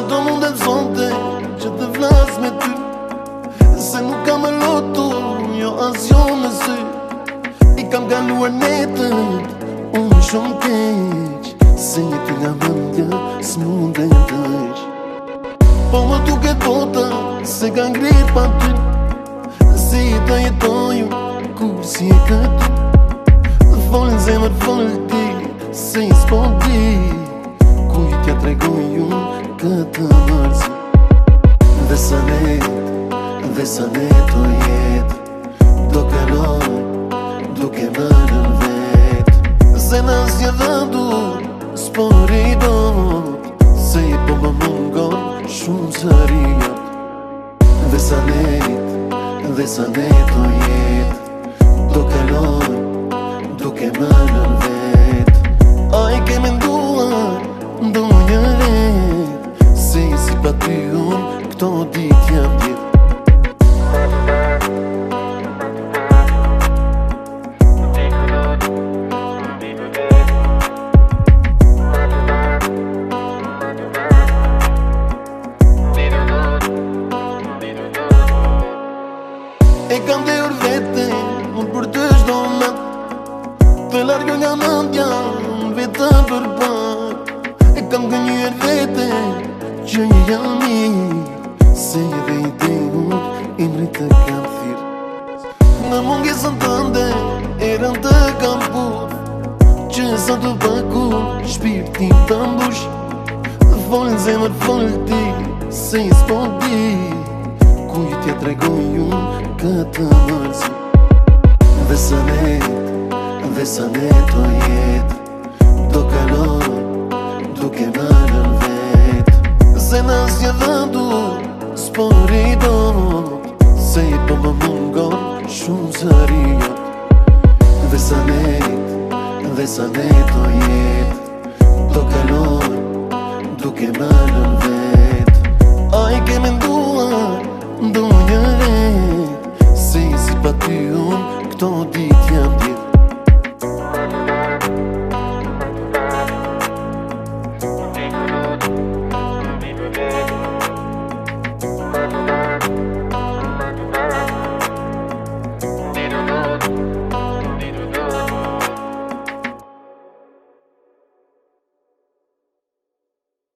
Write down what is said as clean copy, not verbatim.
do mundet zonte që të vlas me ty, se nuk kam e lotu, jo as jo me sy. I kam galuar netët, unë shumë keq, se një ty nga mëndja s'mundet dëq. Po më duket bota se ka ngrit pa ty, si të jetoju kur si e këtu. Folën zemër, folën ti, se i s'po di ku i t'ja tregoj unë këtë mërzi. Dhe sa net o jetë do kaloj, duke mërën vetë. Se në asnjë vëndur s'po rridot, se i po më mungon shumë zëria. Dhe sa net o jetë do kaloj, duke mërën vetë. A i ke menduar ndonjë ret, se si pa ty unë këto dit jam tjetë. E kam dheur vete, unë për të shdo me të largë nga mëndja, unë vetëm për pak. E kam gënjër vete, që një jam mirë, se një dhe i dhe unë i mri të kam thirë. Në mungesën tënde, erën të kam pur, që sa të pakur, shpirtin të mbush. Folën zemër, folën ti, se i s'po di ku i t'ja tregoj unë këtë mërzi. Dhe sa net o jetë do kaloj, duke mërën vetë. Se në asnjë vëndur s'po rridot, se i po më mungon shumë zëria. Dhe sa net o jetë do kaloj, duke mërën vetë. A i ke menduar ndonjë ret, se si pa ty unë këto dit jam tjetë.